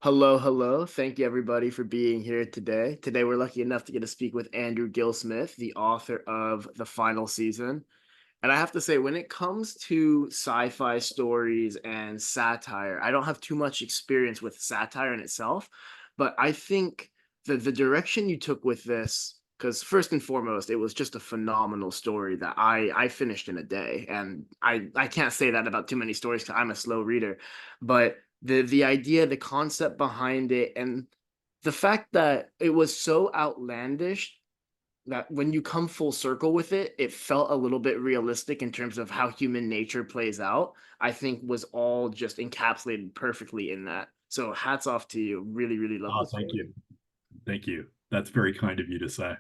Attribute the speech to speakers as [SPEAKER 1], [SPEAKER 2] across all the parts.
[SPEAKER 1] Hello, hello. Thank you everybody for being here today. Today we're lucky enough to get to speak with Andrew Gillsmith, the author of the final season. And I have to say, when it comes to sci-fi stories and satire, I don't have too much experience with satire in itself, but I think the direction you took with this, because first and foremost, it was just a phenomenal story that I finished in a day. And I can't say that about too many stories because I'm a slow reader, but the idea, the concept behind it, and the fact that it was so outlandish that when you come full circle with it, it felt a little bit realistic in terms of how human nature plays out, I think was all just encapsulated perfectly in that. So hats off to you. Really, really love
[SPEAKER 2] Oh,
[SPEAKER 1] the
[SPEAKER 2] thank
[SPEAKER 1] story.
[SPEAKER 2] you. Thank you. That's very kind of you to say.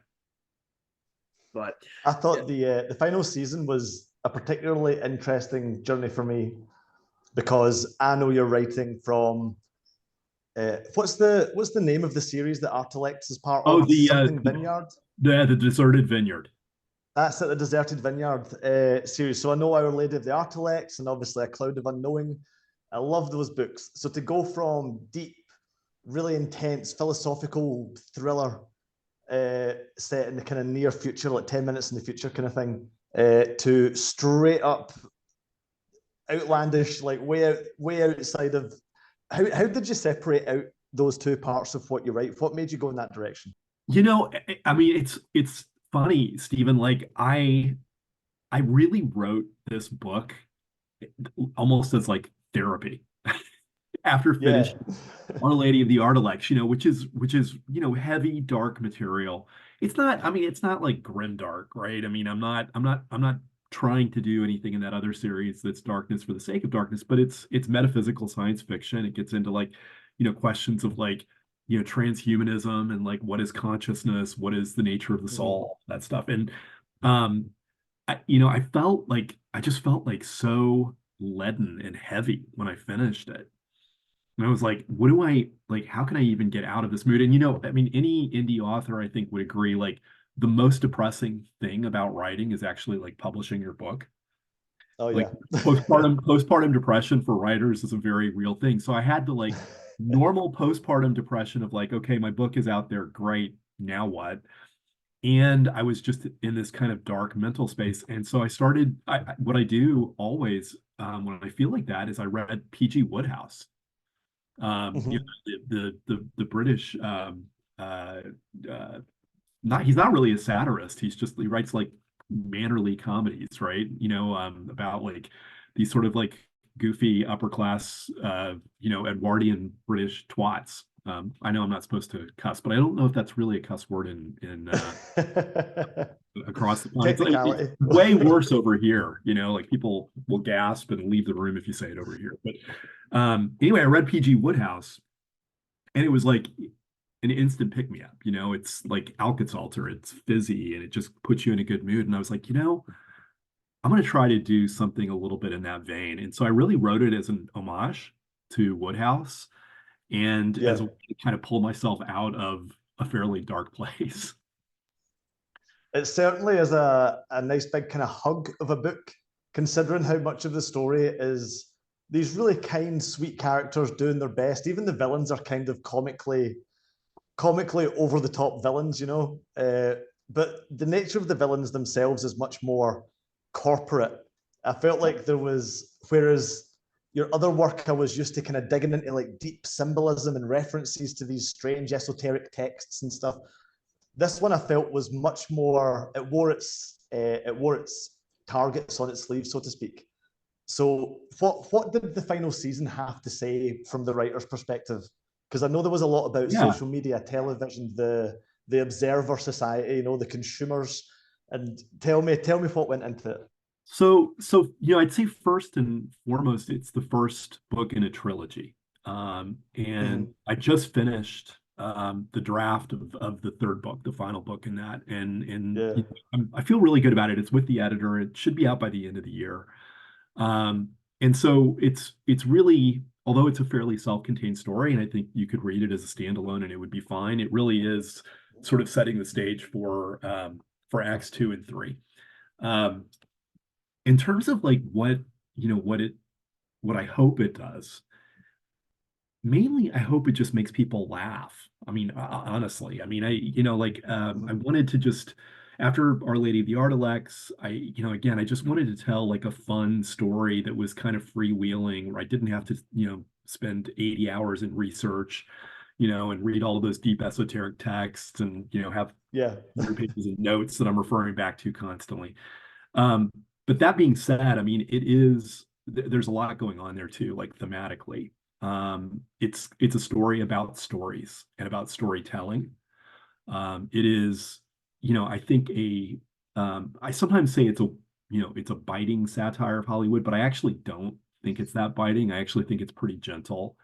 [SPEAKER 1] But
[SPEAKER 3] I
[SPEAKER 1] yeah,
[SPEAKER 3] thought the final season was a particularly interesting journey for me because I know you're writing from what's the name of the series that Artalex is part
[SPEAKER 2] Oh,
[SPEAKER 3] of? Something Vineyard.
[SPEAKER 2] the deserted vineyard.
[SPEAKER 3] That's at the Deserted Vineyard series. So I know Our Lady of the Artalex and obviously A Cloud of Unknowing. I love those books. So to go from deep, really intense philosophical thriller set in the kind of near future, like 10 minutes in the future kind of thing, to straight up outlandish, like way outside of how did you separate out those two parts of what you write? What made you go in that direction?
[SPEAKER 2] I mean, it's funny, Stephen. Like I really wrote this book almost as like therapy after
[SPEAKER 3] Yeah.
[SPEAKER 2] finishing Our Lady of the Artalex, which is heavy, dark material. It's not, I mean, it's not like grim dark, right? I mean, I'm not trying to do anything in that other series that's darkness for the sake of darkness, but it's metaphysical science fiction. It gets into like, questions of like, transhumanism and like what is consciousness, what is the nature of the
[SPEAKER 3] Mhm.
[SPEAKER 2] soul, that stuff. And um I just felt like so leaden and heavy when I finished it. And I was like, what do I like? How can I even get out of this mood? And I mean, any indie author I think would agree, like the most depressing thing about writing is actually like publishing your book.
[SPEAKER 3] Oh
[SPEAKER 2] Like
[SPEAKER 3] yeah.
[SPEAKER 2] postpartum depression for writers is a very real thing. So I had to like normal postpartum depression of like, okay, my book is out there, great. Now what? And I was just in this kind of dark mental space. And so what I do always when I feel like that is I read P.G. Wodehouse,
[SPEAKER 3] Mhm.
[SPEAKER 2] the British, uh, uh, he's not really a satirist. He writes like mannerly comedies, right? About like these sort of like goofy upper class, Edwardian British twats. I know I'm not supposed to cuss, but I don't know if that's really a cuss word in across the pond. It's
[SPEAKER 3] Technicality.
[SPEAKER 2] way worse over here. Like people will gasp and leave the room if you say it over here. But anyway, I read P.G. Wodehouse, and it was like an instant pick me up. It's like Alka-Seltzer, it's fizzy, and it just puts you in a good mood. And I was like, I'm going to try to do something a little bit in that vein. And so I really wrote it as an homage to Wodehouse and as a
[SPEAKER 3] Yeah.
[SPEAKER 2] way to kind of pull myself out of a fairly dark place.
[SPEAKER 3] It certainly is a nice big kind of hug of a book, considering how much of the story is these really kind, sweet characters doing their best. Even the villains are kind of comically over the top villains, you know. But the nature of the villains themselves is much more corporate. I felt like there was, whereas your other work, I was used to kind of digging into like deep symbolism and references to these strange esoteric texts and stuff. This one I felt was much more. It wore its targets on its sleeve, so to speak. So, what did the final season have to say from the writer's perspective? Because I know there was a lot about
[SPEAKER 2] Yeah.
[SPEAKER 3] social media, television, the observer society, the consumers, and tell me what went into it.
[SPEAKER 2] So I'd say first and foremost, it's the first book in a trilogy. And
[SPEAKER 3] Mhm.
[SPEAKER 2] I just finished the draft of the third book, the final book in that, and
[SPEAKER 3] Yeah.
[SPEAKER 2] I feel really good about it. It's with the editor. It should be out by the end of the year. And so it's really, although it's a fairly self-contained story, and I think you could read it as a standalone and it would be fine. It really is sort of setting the stage for Acts 2 and 3. Um, in terms of like what, what I hope it does, mainly I hope it just makes people laugh. I mean, honestly, I mean, I wanted to just, after Our Lady of the Artilects, again, I just wanted to tell like a fun story that was kind of freewheeling, where I didn't have to, spend 80 hours in research, and read all of those deep esoteric texts and, have
[SPEAKER 3] Yeah.
[SPEAKER 2] 100 pages of notes that I'm referring back to constantly. Um, but that being said, I mean, there's a lot going on there too, like thematically. It's a story about stories and about storytelling. It is, I think I sometimes say it's a biting satire of Hollywood, but I actually don't think it's that biting. I actually think it's pretty gentle.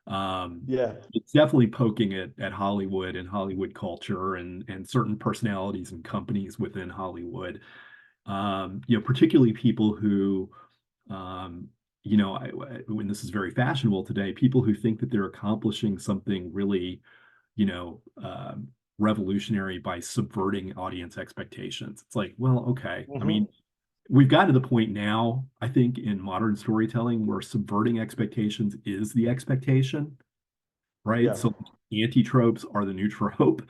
[SPEAKER 3] Yeah.
[SPEAKER 2] It's definitely poking at Hollywood and Hollywood culture and certain personalities and companies within Hollywood. Particularly people who, um, when this is very fashionable today, people who think that they're accomplishing something really, you know, um, revolutionary by subverting audience expectations. It's like, well, okay. I mean, we've gotten to the point now, I think, in modern storytelling where subverting expectations is the expectation, right?
[SPEAKER 3] Yeah.
[SPEAKER 2] So anti-tropes are the new trope.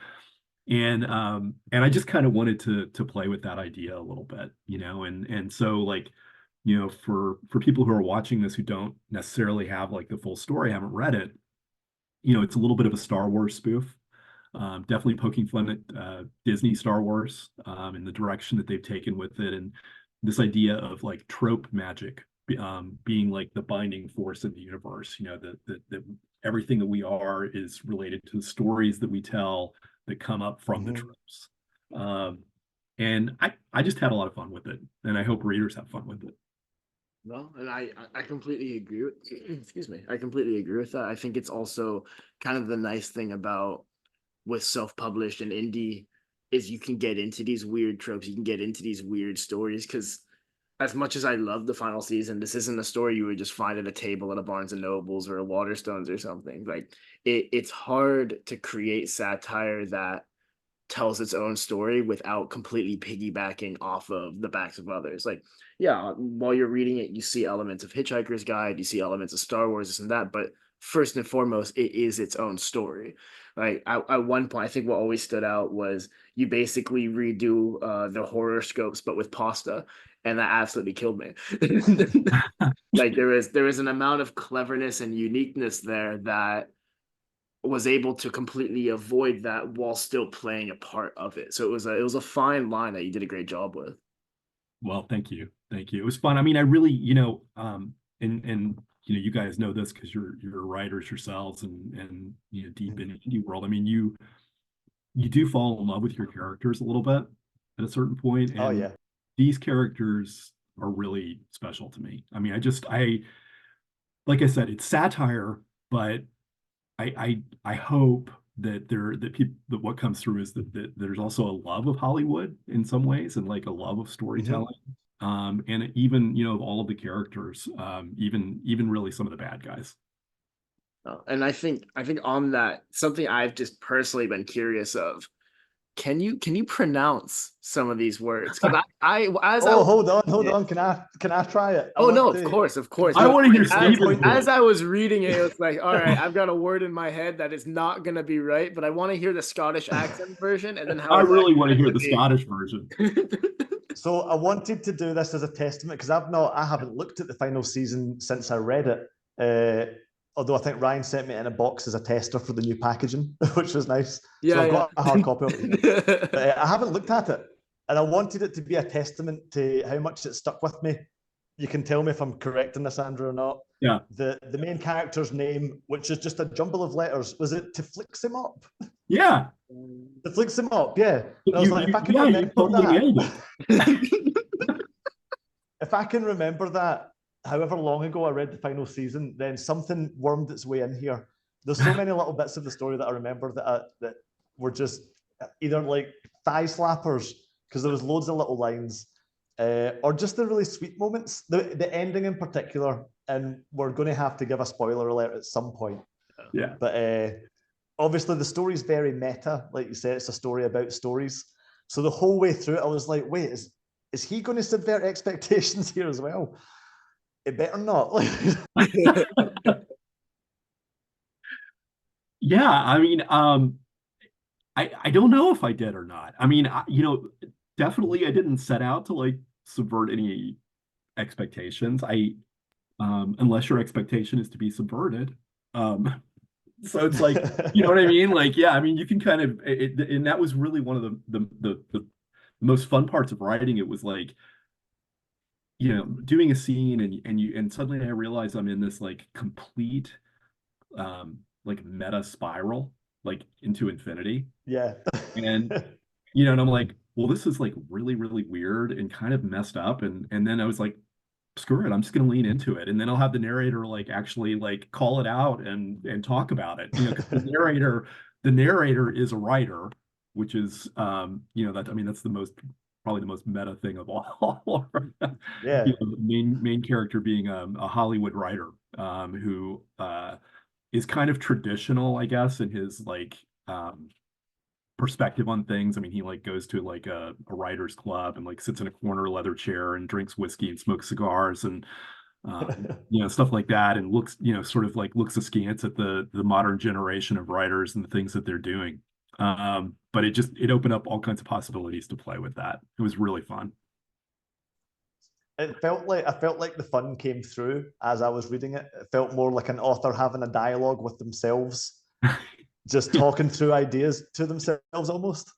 [SPEAKER 2] And I just kind of wanted to play with that idea a little bit, and so like, for people who are watching this who don't necessarily have like the full story, haven't read it, it's a little bit of a Star Wars spoof. Definitely poking fun at Disney Star Wars, and the direction that they've taken with it, and this idea of like trope magic being like the binding force in the universe. That everything that we are is related to the stories that we tell that come up from the tropes. And I just had a lot of fun with it, and I hope readers have fun with it.
[SPEAKER 1] No, and I completely agree with, excuse me. I completely agree with that. I think it's also kind of the nice thing about with self-published and indie is you can get into these weird tropes, you can get into these weird stories because as much as I love the final season, this isn't a story you would just find at a table at a Barnes and Nobles or a Waterstones or something. Like it's hard to create satire that tells its own story without completely piggybacking off of the backs of others. Like, yeah, while you're reading it, you see elements of Hitchhiker's Guide, you see elements of Star Wars, this and that, but first and foremost, it is its own story. Like at one point, I think what always stood out was you basically redo the horoscopes, but with pasta, and that absolutely killed me. Like there is an amount of cleverness and uniqueness there that was able to completely avoid that while still playing a part of it. So it was a fine line that you did a great job with.
[SPEAKER 2] Well, thank you. Thank you. It was fun. I mean, I really, and you guys know this because you're writers yourselves and deep in indie world. I mean, you do fall in love with your characters a little bit at a certain point,
[SPEAKER 3] Oh
[SPEAKER 2] and
[SPEAKER 3] yeah.
[SPEAKER 2] these characters are really special to me. I mean, I like I said, it's satire, but I hope that people that what comes through is that there's also a love of Hollywood in some ways and like a love of storytelling. And even of all of the characters, even really some of the bad guys.
[SPEAKER 1] And I think on that, something I've just personally been curious of. Can you pronounce some of these words? Because as I
[SPEAKER 3] Oh,
[SPEAKER 1] was
[SPEAKER 3] hold
[SPEAKER 1] reading it,
[SPEAKER 3] on. Can I try it? I
[SPEAKER 1] oh no,
[SPEAKER 3] want
[SPEAKER 1] of
[SPEAKER 3] to
[SPEAKER 1] course, of course.
[SPEAKER 2] I
[SPEAKER 1] But
[SPEAKER 2] want to hear
[SPEAKER 1] as,
[SPEAKER 2] Steven do
[SPEAKER 1] as
[SPEAKER 2] it.
[SPEAKER 1] I was reading it, it was like, all right, I've got a word in my head that is not gonna be right, but I want to hear the Scottish accent version and then how
[SPEAKER 2] I
[SPEAKER 1] it's
[SPEAKER 2] really
[SPEAKER 1] actually
[SPEAKER 2] want to
[SPEAKER 1] meant
[SPEAKER 2] hear
[SPEAKER 1] to
[SPEAKER 2] the
[SPEAKER 1] be.
[SPEAKER 2] Scottish version.
[SPEAKER 3] So I wanted to do this as a testament because I haven't looked at the final season since I read it. Although I think Ryan sent me in a box as a tester for the new packaging, which was nice. So
[SPEAKER 1] Yeah,
[SPEAKER 3] I've
[SPEAKER 1] yeah.
[SPEAKER 3] got a hard copy of it here. But I haven't looked at it, and I wanted it to be a testament to how much it stuck with me. You can tell me if I'm correct in this, Andrew, or not.
[SPEAKER 2] Yeah.
[SPEAKER 3] The main character's name, which is just a jumble of letters, was it to flicks him up?
[SPEAKER 2] Yeah.
[SPEAKER 3] To flicks him up, yeah. And I was
[SPEAKER 2] You,
[SPEAKER 3] like, if
[SPEAKER 2] you,
[SPEAKER 3] I can
[SPEAKER 2] yeah, you
[SPEAKER 3] remember
[SPEAKER 2] totally
[SPEAKER 3] that,
[SPEAKER 2] nailed it.
[SPEAKER 3] if I can remember that, however long ago I read the final season, then something wormed its way in here. There's so many little bits of the story that I remember that were just either like thigh slappers because there was loads of little lines, or just the really sweet moments. The ending in particular, and we're going to have to give a spoiler alert at some point.
[SPEAKER 2] Yeah.
[SPEAKER 3] But obviously the story's very meta, like you said, it's a story about stories. So the whole way through it, I was like, wait, is he going to subvert expectations here as well? It better not.
[SPEAKER 2] Yeah, I mean, I don't know if I did or not. I mean, definitely I didn't set out to like subvert any expectations. Unless your expectation is to be subverted. So it's like, you know what I mean? Like, yeah, I mean, you can kind of, and that was really one of the most fun parts of writing. It was like, doing a scene and suddenly I realize I'm in this like complete like meta spiral, like into infinity.
[SPEAKER 3] Yeah.
[SPEAKER 2] And and I'm like, well, this is like really, really weird and kind of messed up. And then I was like, screw it, I'm just gonna lean into it. And then I'll have the narrator like actually like call it out and talk about it. 'Cause the narrator is a writer, which is that I mean that's probably the most meta thing of all.
[SPEAKER 3] Yeah.
[SPEAKER 2] The main character being a Hollywood writer who is kind of traditional, I guess, in his like perspective on things. I mean, he like goes to like a writer's club and like sits in a corner leather chair and drinks whiskey and smokes cigars and stuff like that, and looks, sort of like looks askance at the modern generation of writers and the things that they're doing. But it opened up all kinds of possibilities to play with that. It was really fun.
[SPEAKER 3] I felt like the fun came through as I was reading it. It felt more like an author having a dialogue with themselves, just talking through ideas to themselves almost.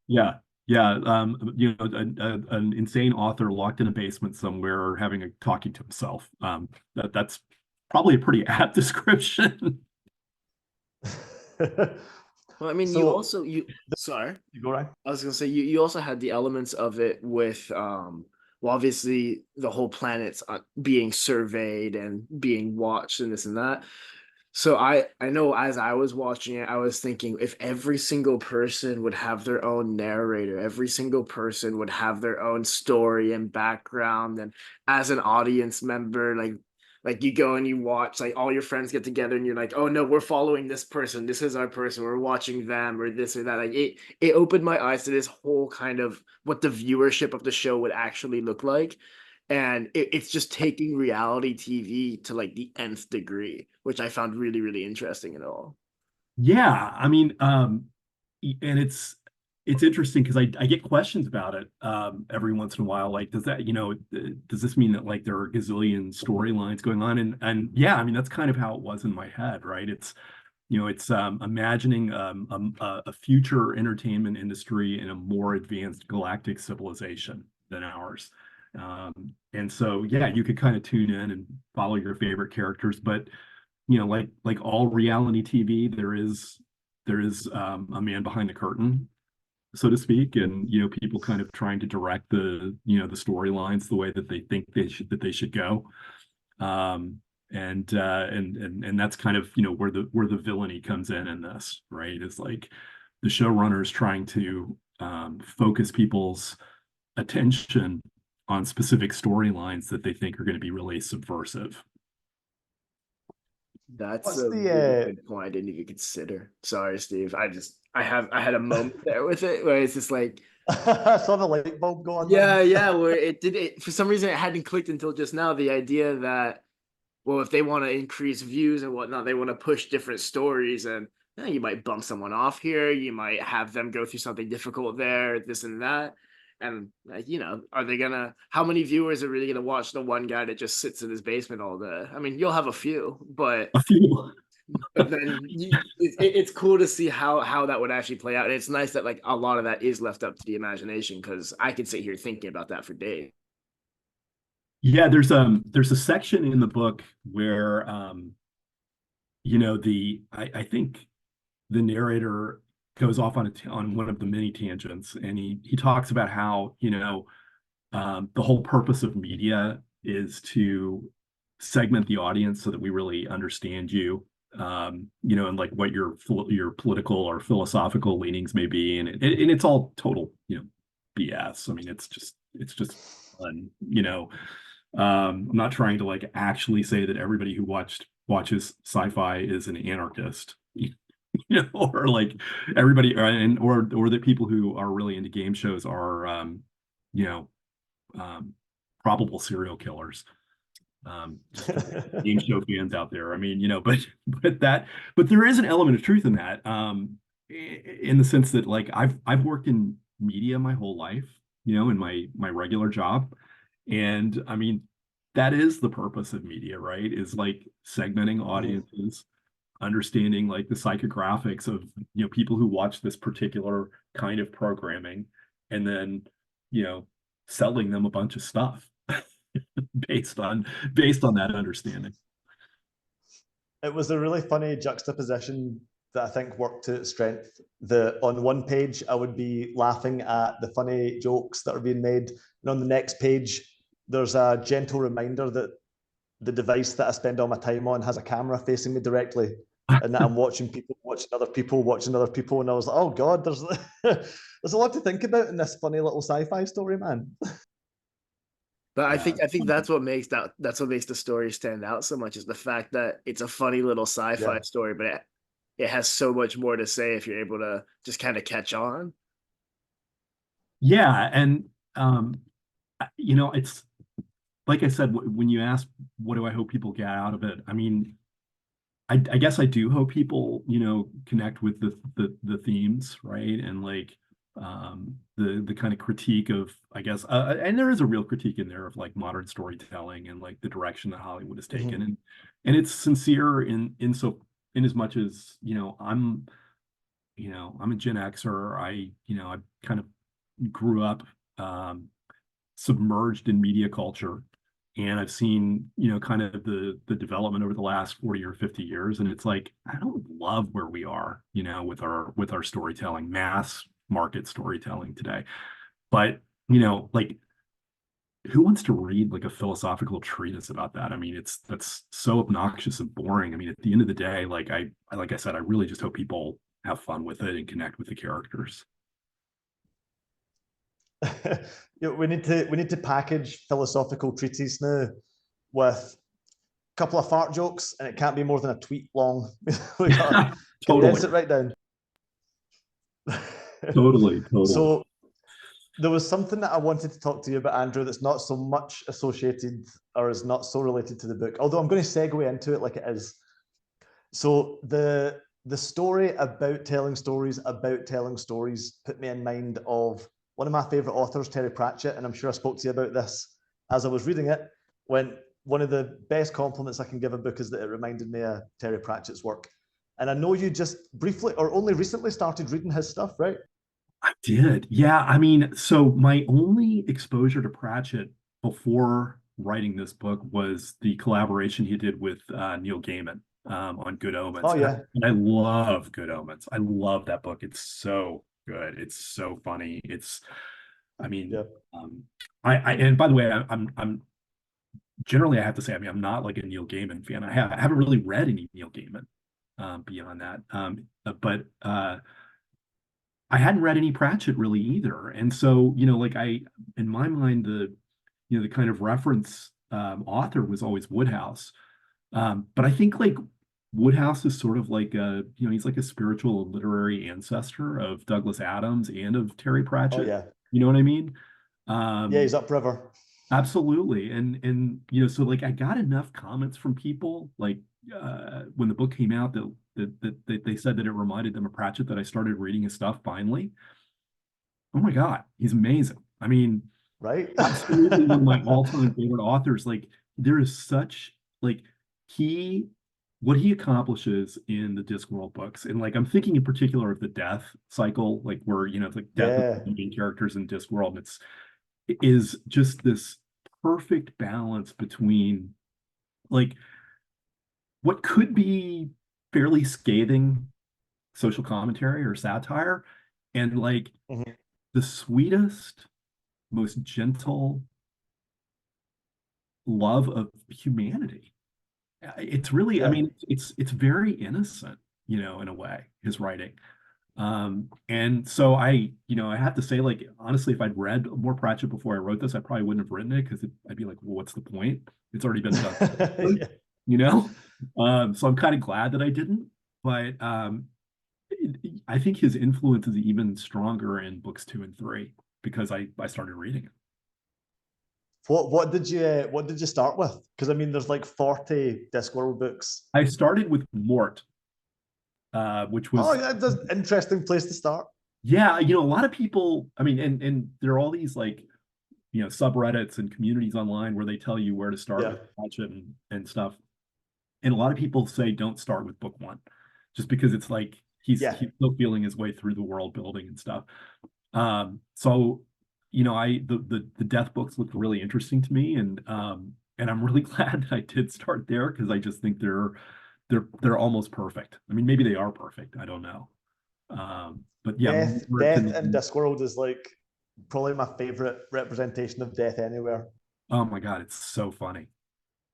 [SPEAKER 2] Yeah. Yeah. An insane author locked in a basement somewhere or having a talking to himself. That's probably a pretty apt description.
[SPEAKER 1] Well, I mean,
[SPEAKER 3] So
[SPEAKER 1] sorry.
[SPEAKER 3] you go right.
[SPEAKER 1] I was gonna say you also had the elements of it with well, obviously the whole planet's being surveyed and being watched and this and that. So I know as I was watching it, I was thinking if every single person would have their own narrator, every single person would have their own story and background, and as an audience member, like you go and you watch, like all your friends get together and you're like, oh no, we're following this person, this is our person, we're watching them or this or that. Like it opened my eyes to this whole kind of what the viewership of the show would actually look like. And it's just taking reality TV to like the nth degree, which I found really, really interesting at all.
[SPEAKER 2] Yeah, I mean, and it's interesting because I get questions about it every once in a while. Like, does this mean that like there are gazillion storylines going on? And yeah, I mean that's kind of how it was in my head, right? It's imagining a future entertainment industry in a more advanced galactic civilization than ours. And so yeah, you could kind of tune in and follow your favorite characters, but like all reality TV, there is a man behind the curtain, so to speak, and people kind of trying to direct the storylines the way that they think they should go. And that's kind of where the villainy comes in this, right? It's like the showrunners trying to focus people's attention on specific storylines that they think are going to be really subversive.
[SPEAKER 1] That's
[SPEAKER 3] What's
[SPEAKER 1] a really
[SPEAKER 3] the
[SPEAKER 1] good point I didn't even consider. Sorry, Steve. I had a moment there with it where it's just like,
[SPEAKER 3] I saw the light bulb go on
[SPEAKER 1] yeah,
[SPEAKER 3] then.
[SPEAKER 1] yeah, where it for some reason it hadn't clicked until just now. The idea that, well, if they want to increase views and whatnot, they want to push different stories, and you might bump someone off here, you might have them go through something difficult there, this and that. And like, are they gonna, how many viewers are really gonna watch the one guy that just sits in his basement all day? I mean, you'll have a few, but
[SPEAKER 2] A few.
[SPEAKER 1] then it's cool to see how that would actually play out. And it's nice that like a lot of that is left up to the imagination, because I could sit here thinking about that for days.
[SPEAKER 2] Yeah, there's a section in the book where I think the narrator goes off on one of the many tangents, and he talks about how the whole purpose of media is to segment the audience so that we really understand you, and like what your political or philosophical leanings may be, and it's all total BS. I mean, it's just fun. I'm not trying to like actually say that everybody who watches sci-fi is an anarchist, or like everybody, or that people who are really into game shows are, you know, probable serial killers. Just for game show fans out there. I mean, but there is an element of truth in that, in the sense that like I've worked in media my whole life, in my regular job. And I mean, that is the purpose of media, right? Is like segmenting audiences, understanding like the psychographics of, people who watch this particular kind of programming, and then, selling them a bunch of stuff based on that understanding.
[SPEAKER 3] It was a really funny juxtaposition that I think worked to its strength. On one page, I would be laughing at the funny jokes that are being made, and on the next page, there's a gentle reminder that the device that I spend all my time on has a camera facing me directly, and that I'm watching people watching other people watching other people, and I was like, oh god, there's there's a lot to think about in this funny little sci-fi story, man.
[SPEAKER 1] But I
[SPEAKER 2] Yeah,
[SPEAKER 1] think that's what makes the story stand out so much, is the fact that it's a funny little sci-fi
[SPEAKER 3] Yeah.
[SPEAKER 1] story, but it has so much more to say if you're able to just kind of catch on.
[SPEAKER 2] yeah, and it's like I said, when you ask what do I hope people get out of it, I mean, I guess I do hope people, connect with the themes, right? And like the kind of critique of, I guess, and there is a real critique in there of like modern storytelling and like the direction that Hollywood has taken, and it's sincere in as much as, I'm a Gen Xer. I kind of grew up submerged in media culture, and I've seen, kind of the development over the last 40 or 50 years. And it's like, I don't love where we are, with our storytelling, mass market storytelling today. But, like, who wants to read like a philosophical treatise about that? I mean, that's so obnoxious and boring. I mean, at the end of the day, like like I said, I really just hope people have fun with it and connect with the characters.
[SPEAKER 3] We need to package philosophical treatise now with a couple of fart jokes, and it can't be more than a tweet long. We gotta condense
[SPEAKER 2] Totally,
[SPEAKER 3] it right down.
[SPEAKER 2] totally.
[SPEAKER 3] So there was something that I wanted to talk to you about, Andrew, that's not so much associated or is not so related to the book, although I'm going to segue into it like it is. So the story about telling stories put me in mind of one of my favorite authors, Terry Pratchett, and I'm sure I spoke to you about this as I was reading it. When one of the best compliments I can give a book is that it reminded me of Terry Pratchett's work. And I know you just briefly or only recently started reading his stuff, right?
[SPEAKER 2] I did. Yeah. I mean, so my only exposure to Pratchett before writing this book was the collaboration he did with Neil Gaiman on Good Omens.
[SPEAKER 3] Oh yeah.
[SPEAKER 2] And I love Good Omens. I love that book. It's so good. It's so funny. I mean,
[SPEAKER 3] Yeah.
[SPEAKER 2] and by the way, I'm generally, I have to say, I mean, I'm not like a Neil Gaiman fan. I haven't really read any Neil Gaiman beyond that. But I hadn't read any Pratchett really either. And so, like in my mind, the kind of reference author was always Woodhouse. But I think like Woodhouse is sort of like he's like a spiritual and literary ancestor of Douglas Adams and of Terry
[SPEAKER 3] Oh
[SPEAKER 2] Pratchett.
[SPEAKER 3] yeah.
[SPEAKER 2] You know what I mean?
[SPEAKER 3] Yeah, he's upriver.
[SPEAKER 2] Absolutely. And so like I got enough comments from people like when the book came out that they said that it reminded them of Pratchett, that I started reading his stuff finally. Oh my God, he's amazing. I mean,
[SPEAKER 3] Right?
[SPEAKER 2] absolutely one of my all-time favorite authors. Like there is such like he what he accomplishes in the Discworld books, and like I'm thinking in particular of the death cycle, like where it's like death of
[SPEAKER 3] Yeah.
[SPEAKER 2] the main characters in Discworld, and it is just this perfect balance between like what could be fairly scathing social commentary or satire, and like
[SPEAKER 3] Mhm.
[SPEAKER 2] the sweetest, most gentle love of humanity. It's really, I
[SPEAKER 3] Yeah.
[SPEAKER 2] mean, it's very innocent, in a way, his writing. And so I have to say, like, honestly, if I'd read more Pratchett before I wrote this, I probably wouldn't have written it, because I'd be like, well, what's the point? It's already been done,
[SPEAKER 3] Yeah.
[SPEAKER 2] you know? So I'm kind of glad that I didn't, but I think his influence is even stronger in books 2 and 3 because I started reading it.
[SPEAKER 3] What did you start with? Because I mean, there's like 40 Discworld books.
[SPEAKER 2] I started with Mort, which was
[SPEAKER 3] yeah, that's an interesting place to start.
[SPEAKER 2] Yeah, a lot of people, I mean, and there are all these like, subreddits and communities online where they tell you where to start with Pratchett and stuff. And a lot of people say don't start with book one, just because it's like he's still feeling his way through the world building and stuff. So the death books looked really interesting to me, and I'm really glad that I did start there, because I just think they're almost perfect. I mean, maybe they are perfect. I don't know. But yeah,
[SPEAKER 3] death in Discworld is like probably my favorite representation of death anywhere.
[SPEAKER 2] Oh my God, it's so funny.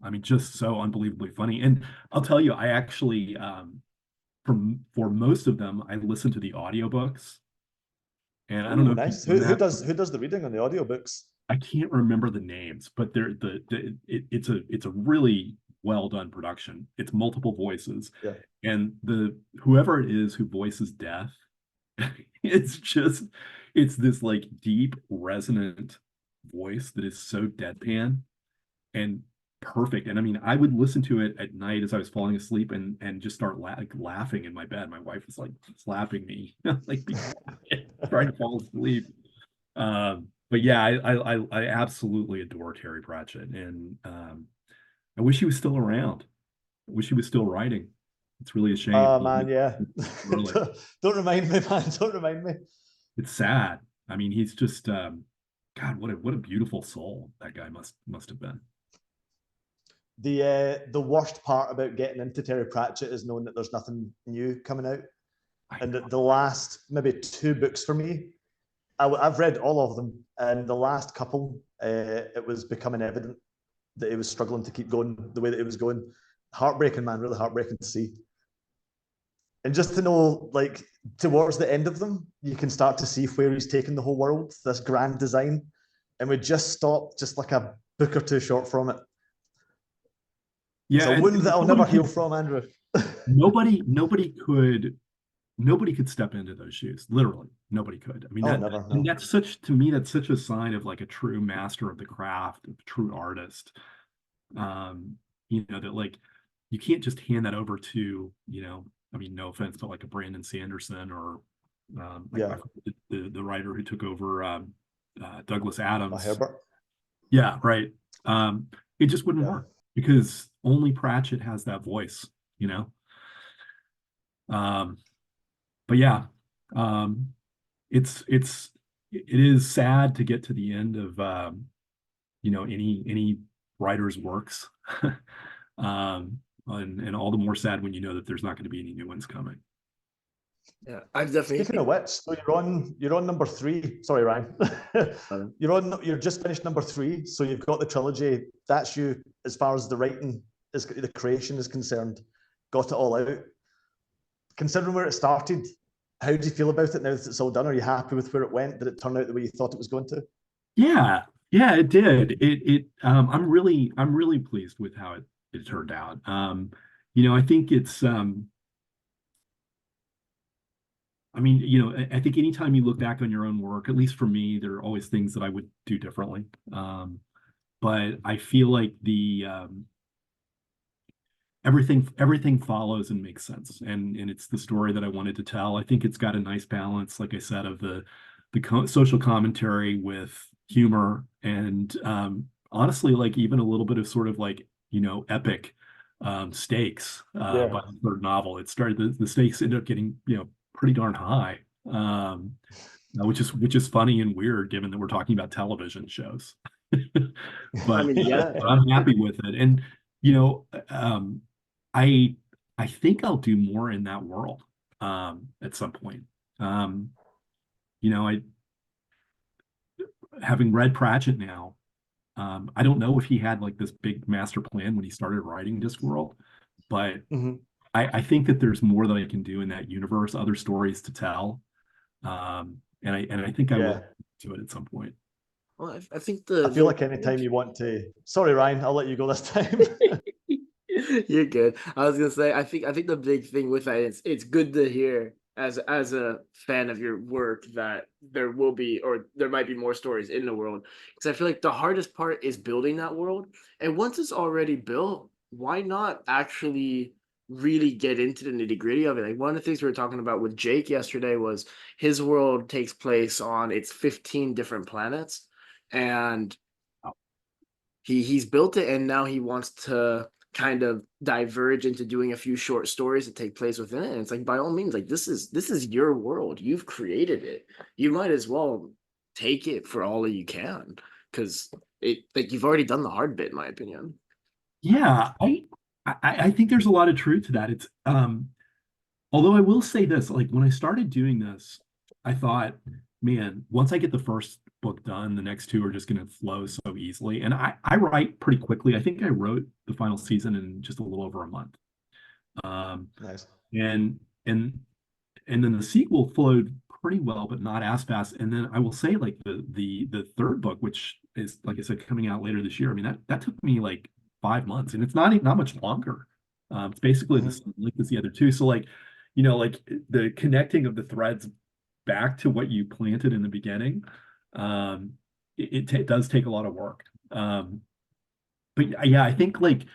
[SPEAKER 2] I mean, just so unbelievably funny. And I'll tell you, I actually, for most of them, I listened to the audiobooks. And I don't know.
[SPEAKER 3] Nice. Who does the reading on the audiobooks?
[SPEAKER 2] I can't remember the names, but it's a really well done production. It's multiple voices, and whoever it is who voices death, it's this like deep resonant voice that is so deadpan and perfect. And I mean, I would listen to it at night as I was falling asleep and just start laughing in my bed. My wife was like slapping me, like trying to fall asleep. But yeah, I absolutely adore Terry Pratchett, and I wish he was still around. I wish he was still writing. It's really a shame.
[SPEAKER 3] Oh man, yeah. Don't remind me, man. Don't remind me.
[SPEAKER 2] It's sad. I mean, he's just God, what a beautiful soul that guy must have been.
[SPEAKER 3] The worst part about getting into Terry Pratchett is knowing that there's nothing new coming out. And the last maybe 2 books for me, I've read all of them, and the last couple, it was becoming evident that he was struggling to keep going the way that it was going. Heartbreaking, man, really heartbreaking to see. And just to know, like, towards the end of them, you can start to see where he's taken the whole world, this grand design. And we just stopped just like a book or 2 short from it.
[SPEAKER 2] Yeah,
[SPEAKER 3] it's a wound that I'll never heal from, Andrew.
[SPEAKER 2] nobody could step into those shoes. Literally, nobody could. I mean, and that's such a sign of like a true master of the craft, a true artist. That like you can't just hand that over to, I mean, no offense, but like a Brandon Sanderson or the writer who took over Douglas Adams.
[SPEAKER 3] Herbert.
[SPEAKER 2] Yeah, right. It just wouldn't work, because only Pratchett has that voice, But yeah, it is sad to get to the end of any writer's works, and all the more sad when you know that there's not going to be any new ones coming.
[SPEAKER 1] Yeah, I've definitely.
[SPEAKER 3] Speaking of which, so you're on number 3. Sorry, Ryan. You're just finished number 3, so you've got the trilogy. That's you as far as the writing the creation is concerned. Got it all out. Considering where it started, how do you feel about it now that it's all done? Are you happy with where it went? Did it turn out the way you thought it was going to?
[SPEAKER 2] Yeah, it did. I'm really pleased with how it turned out. I think it's I mean, I think anytime you look back on your own work, at least for me, there are always things that I would do differently. But I feel like everything follows and makes sense, and it's the story that I wanted to tell. I think it's got a nice balance, like I said, of the social commentary with humor, and honestly, like even a little bit of sort of like epic stakes by the third novel. It started the stakes ended up getting pretty darn high, which is funny and weird given that we're talking about television shows. But
[SPEAKER 1] I mean,
[SPEAKER 2] I'm happy with it, and I think I'll do more in that world at some point. I having read Pratchett now, I don't know if he had like this big master plan when he started writing Discworld, but I think that there's more that I can do in that universe, other stories to tell, and I think I will do it at some point.
[SPEAKER 1] Well, I think
[SPEAKER 3] I feel like anytime you want to. Sorry, Ryan, I'll let you go this time.
[SPEAKER 1] You're good. I was gonna say, I think the big thing with that is it's good to hear as a fan of your work that there will be, or there might be more stories in the world, because I feel like the hardest part is building that world. And once it's already built, why not actually really get into the nitty gritty of it? Like one of the things we were talking about with Jake yesterday was his world takes place on its 15 different planets, and he's built it, and now he wants to kind of diverge into doing a few short stories that take place within it. And it's like, by all means, like this is your world. You've created it. You might as well take it for all that you can, because it, like, you've already done the hard bit, in my opinion.
[SPEAKER 2] Yeah, I think there's a lot of truth to that. It's although I will say this, like when I started doing this, I thought, man, once I get the first book done, the next two are just going to flow so easily. And I write pretty quickly. I think I wrote the final season in just a little over a month.
[SPEAKER 3] Nice.
[SPEAKER 2] And and and then the sequel flowed pretty well, but not as fast. And then I will say, like the third book, which is, like I said, coming out later this year. I mean, that took me like 5 months, and it's not much longer. It's basically the same length as the other two. So like, like the connecting of the threads back to what you planted in the beginning, it does take a lot of work. But yeah, I think like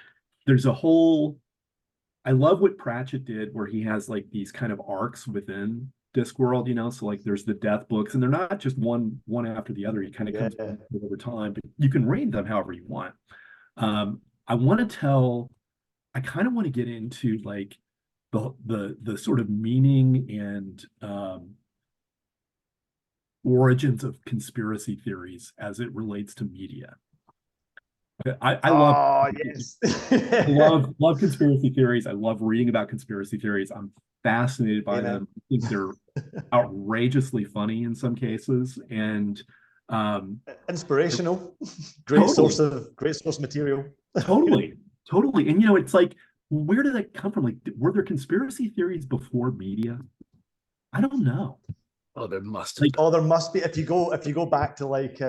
[SPEAKER 2] there's a whole. I love what Pratchett did, where he has like these kind of arcs within Discworld. So like there's the death books, and they're not just one after the other. He kind of comes over time, but you can read them however you want. I want to tell. I kind of want to get into like the sort of meaning and origins of conspiracy theories as it relates to media. I love
[SPEAKER 3] yes.
[SPEAKER 2] I love conspiracy theories. I love reading about conspiracy theories. I'm fascinated by them. I think they're outrageously funny in some cases, and
[SPEAKER 3] inspirational.
[SPEAKER 2] Totally.
[SPEAKER 3] Great source material.
[SPEAKER 2] Totally. And it's like, where did that come from? Like, were there conspiracy theories before media? I don't know.
[SPEAKER 1] Oh, there must have.
[SPEAKER 3] There must be. If you go back to like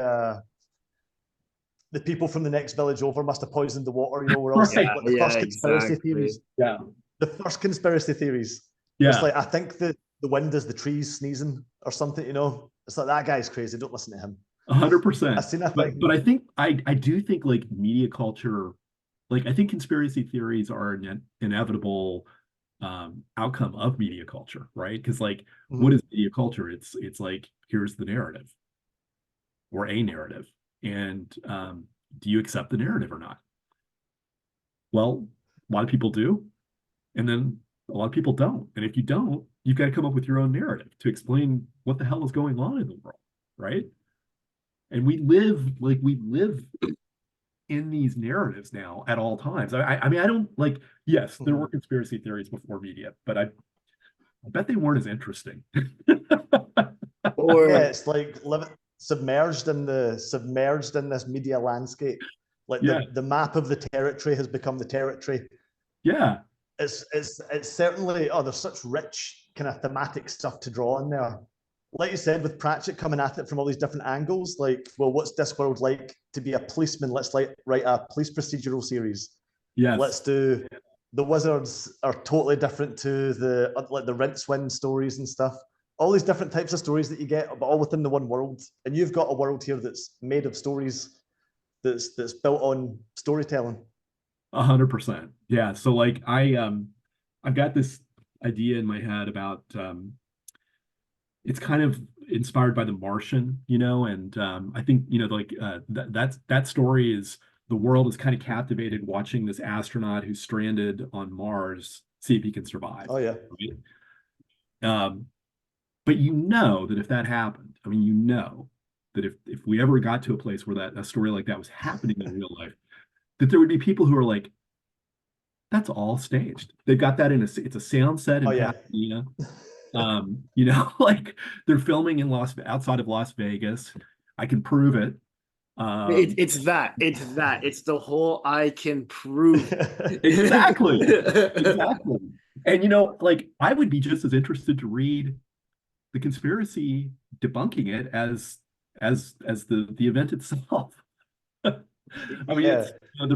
[SPEAKER 3] the people from the next village over must have poisoned the water. We're all saying the first conspiracy theories.
[SPEAKER 2] Yeah.
[SPEAKER 3] The first conspiracy theories.
[SPEAKER 2] Yeah.
[SPEAKER 3] It's like, I think the wind is the trees sneezing or something. It's like, that guy's crazy. Don't listen to him.
[SPEAKER 2] 100%.
[SPEAKER 3] I've seen that thing.
[SPEAKER 2] But I think I do think like media culture, like I think conspiracy theories are an inevitable outcome of media culture, right? Because like, what is media culture? It's like, here's the narrative, or a narrative, and do you accept the narrative or not? Well, a lot of people do, and then a lot of people don't. And if you don't, you've got to come up with your own narrative to explain what the hell is going on in the world, right? And we live in these narratives now at all times. I mean, I don't like, yes, there were conspiracy theories before media, but I bet they weren't as interesting.
[SPEAKER 3] Or it's like submerged in this media landscape. Like the map of the territory has become the territory.
[SPEAKER 2] Yeah.
[SPEAKER 3] It's certainly, there's such rich kind of thematic stuff to draw on there. Like you said, with Pratchett coming at it from all these different angles, like, well, what's Discworld like to be a policeman? Let's write a police procedural series.
[SPEAKER 2] Yes.
[SPEAKER 3] Let's do the wizards are totally different to the Rincewind stories and stuff. All these different types of stories that you get, but all within the one world. And you've got a world here that's made of stories, that's built on storytelling.
[SPEAKER 2] 100%. Yeah. So like I've got this idea in my head about it's kind of inspired by The Martian, and I think like that story is, the world is kind of captivated watching this astronaut who's stranded on Mars see if he can survive.
[SPEAKER 3] Oh yeah.
[SPEAKER 2] Right? But that if that happened, I mean, that if we ever got to a place where a story like that was happening in real life, that there would be people who are like, that's all staged. They've got that it's a sound set in Pasadena. Like they're filming outside of Las Vegas. I can prove it.
[SPEAKER 1] It's it's the whole I can prove.
[SPEAKER 2] Exactly. And like I would be just as interested to read the conspiracy debunking it as the event itself. I mean,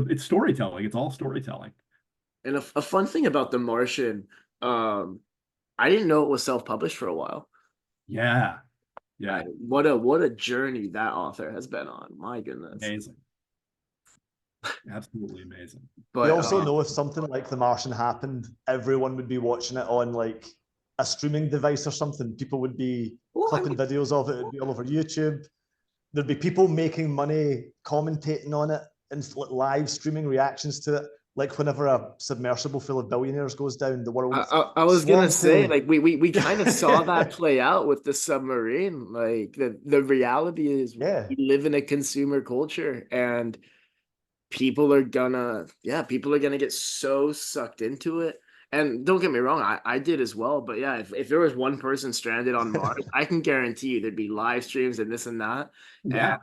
[SPEAKER 2] it's storytelling. It's all storytelling.
[SPEAKER 1] And a fun thing about The Martian, I didn't know it was self-published for a while.
[SPEAKER 2] Yeah, yeah,
[SPEAKER 1] What a journey that author has been on. My goodness.
[SPEAKER 2] amazing, absolutely amazing.
[SPEAKER 3] We
[SPEAKER 1] But
[SPEAKER 3] also know if something like The Martian happened, everyone would be watching it on like a streaming device or something. People would be
[SPEAKER 1] well, I
[SPEAKER 3] clipping
[SPEAKER 1] mean,
[SPEAKER 3] videos of it. It'd be all over YouTube. There'd be people making money commentating on it and live streaming reactions to it. Like whenever a submersible full of billionaires goes down, the world
[SPEAKER 1] I was gonna
[SPEAKER 3] swarms
[SPEAKER 1] say,
[SPEAKER 3] to.
[SPEAKER 1] like we kind of saw that play out with the submarine. Like the reality is
[SPEAKER 3] Yeah.
[SPEAKER 1] we live in a consumer culture, and people are gonna get so sucked into it. And don't get me wrong, I did as well. But yeah, if there was one person stranded on Mars, I can guarantee you there'd be live streams and this and that. And
[SPEAKER 2] Yeah,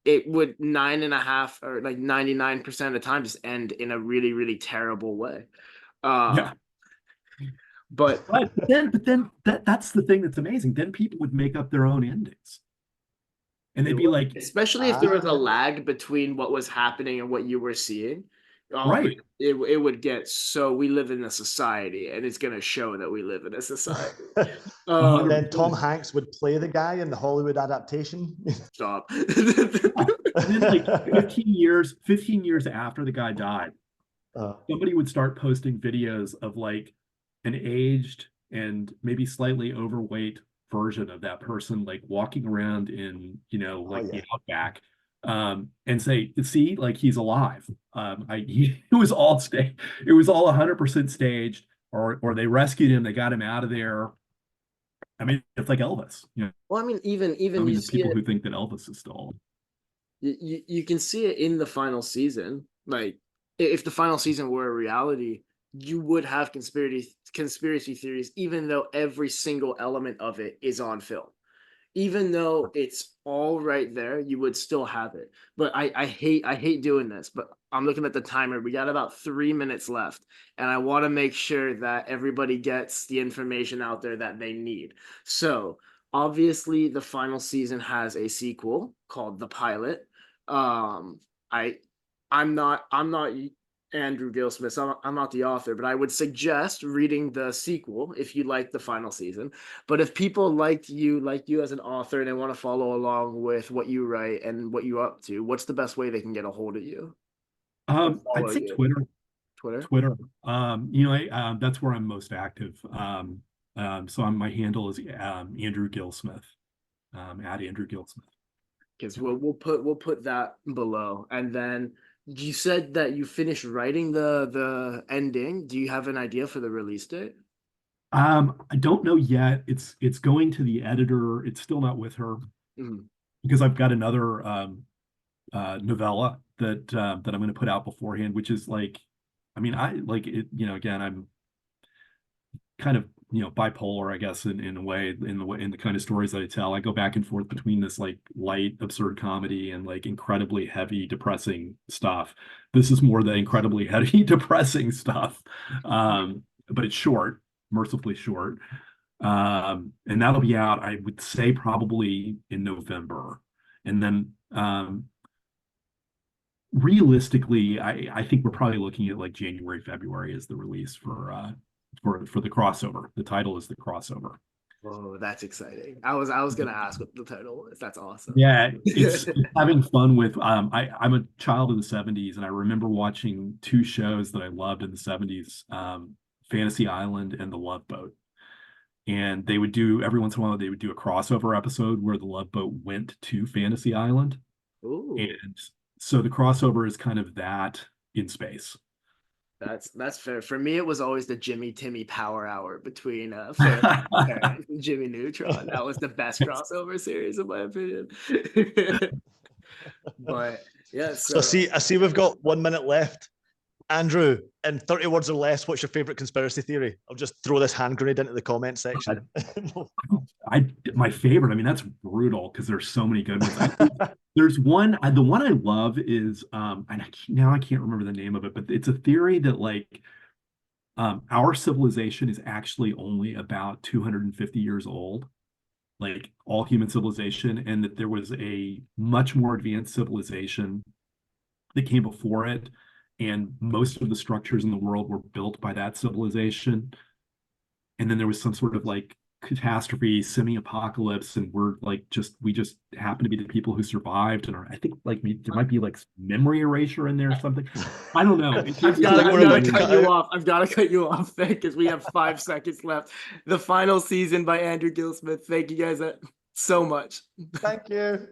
[SPEAKER 1] it would 9.5 or like 99% of the time just end in a really, really terrible way.
[SPEAKER 2] yeah.
[SPEAKER 1] But
[SPEAKER 2] But then that's the thing that's amazing. Then people would make up their own endings, and
[SPEAKER 1] It
[SPEAKER 2] they'd be
[SPEAKER 1] would.
[SPEAKER 2] like,
[SPEAKER 1] Especially if there was a
[SPEAKER 3] Ah.
[SPEAKER 1] lag between what was happening and what you were seeing. Oh man,
[SPEAKER 2] right,
[SPEAKER 1] it would get so we live in a society and it's gonna show that we live in a society.
[SPEAKER 3] And then Tom
[SPEAKER 2] 100%.
[SPEAKER 3] Hanks would play the guy in the Hollywood adaptation.
[SPEAKER 1] Stop.
[SPEAKER 2] And then like 15 years after the guy died,
[SPEAKER 3] Uh,
[SPEAKER 2] somebody would start posting videos of like an aged and maybe slightly overweight version of that person like walking around in,
[SPEAKER 3] oh
[SPEAKER 2] like
[SPEAKER 3] yeah.
[SPEAKER 2] the outback, and say, see, like he's alive. It was all it was all 100% staged, or they rescued him, they got him out of there. I mean, it's like Elvis,
[SPEAKER 1] Well, I mean, even
[SPEAKER 2] I mean,
[SPEAKER 1] you
[SPEAKER 2] the
[SPEAKER 1] see
[SPEAKER 2] people
[SPEAKER 1] it,
[SPEAKER 2] who think that Elvis is still.
[SPEAKER 1] you can see it in the final season. Like if the final season were a reality, you would have conspiracy theories, even though every single element of it is on film. Even though it's all right there, you would still have it. But I hate doing this, but I'm looking at the timer. We got about 3 minutes left, and I want to make sure that everybody gets the information out there that they need. So obviously the final season has a sequel called The Pilot. Um, I I'm not Andrew Gillsmith. So I'm not the author, but I would suggest reading the sequel if you like the final season. But if people like you as an author, and they want to follow along with what you write and what you're up to, what's the best way they can get a hold of you or
[SPEAKER 2] I'd
[SPEAKER 1] follow
[SPEAKER 2] say
[SPEAKER 1] you?
[SPEAKER 2] Twitter.
[SPEAKER 1] Twitter?
[SPEAKER 2] Twitter. That's where I'm most active. So my handle is Andrew Gillsmith, at Andrew Gillsmith.
[SPEAKER 1] Because we'll put that below. And then you said that you finished writing the ending. Do you have an idea for the release date?
[SPEAKER 2] I don't know yet. It's going to the editor. It's still not with her
[SPEAKER 1] Mhm.
[SPEAKER 2] because I've got another novella that I'm going to put out beforehand, which is like, I mean, I like it. Again, I'm kind of bipolar, I guess, in a way, in the kind of stories that I tell. I go back and forth between this like light absurd comedy and like incredibly heavy depressing stuff. This is more the incredibly heavy depressing stuff, but it's short, mercifully short, and that'll be out, I would say, probably in November. And then realistically, I think we're probably looking at like January, February as the release for the crossover. The title is the crossover.
[SPEAKER 1] Oh, that's exciting. I was gonna ask what the title was. That's awesome.
[SPEAKER 2] Yeah, it's having fun with I'm a child of the 70s, and I remember watching two shows that I loved in the 70s, Fantasy Island and The Love Boat. And they would do every once in a while they would do a crossover episode where the Love Boat went to Fantasy Island.
[SPEAKER 1] Ooh.
[SPEAKER 2] And so the crossover is kind of that in space.
[SPEAKER 1] That's fair. For me, it was always the Jimmy Timmy Power Hour between Family and Jimmy Neutron. That was the best crossover series, in my opinion. But yeah,
[SPEAKER 3] So
[SPEAKER 1] so
[SPEAKER 3] I see we've got 1 minute left. Andrew, in 30 words or less, what's your favorite conspiracy theory? I'll just throw this hand grenade into the comment section.
[SPEAKER 2] My favorite. I mean, that's brutal because there's so many good ones. There's one. The one I love is and now I can't remember the name of it, but it's a theory that like our civilization is actually only about 250 years old, like all human civilization, and that there was a much more advanced civilization that came before it, and most of the structures in the world were built by that civilization. and then there was some sort of like catastrophe, semi-apocalypse, and we just happen to be the people who survived, and I think like there might be like memory erasure in there or something. I don't know.
[SPEAKER 1] I've got to cut you off. I've got to cut you off because we have 5 seconds left. The final season by Andrew Gillsmith. Thank you guys so much.
[SPEAKER 3] Thank you.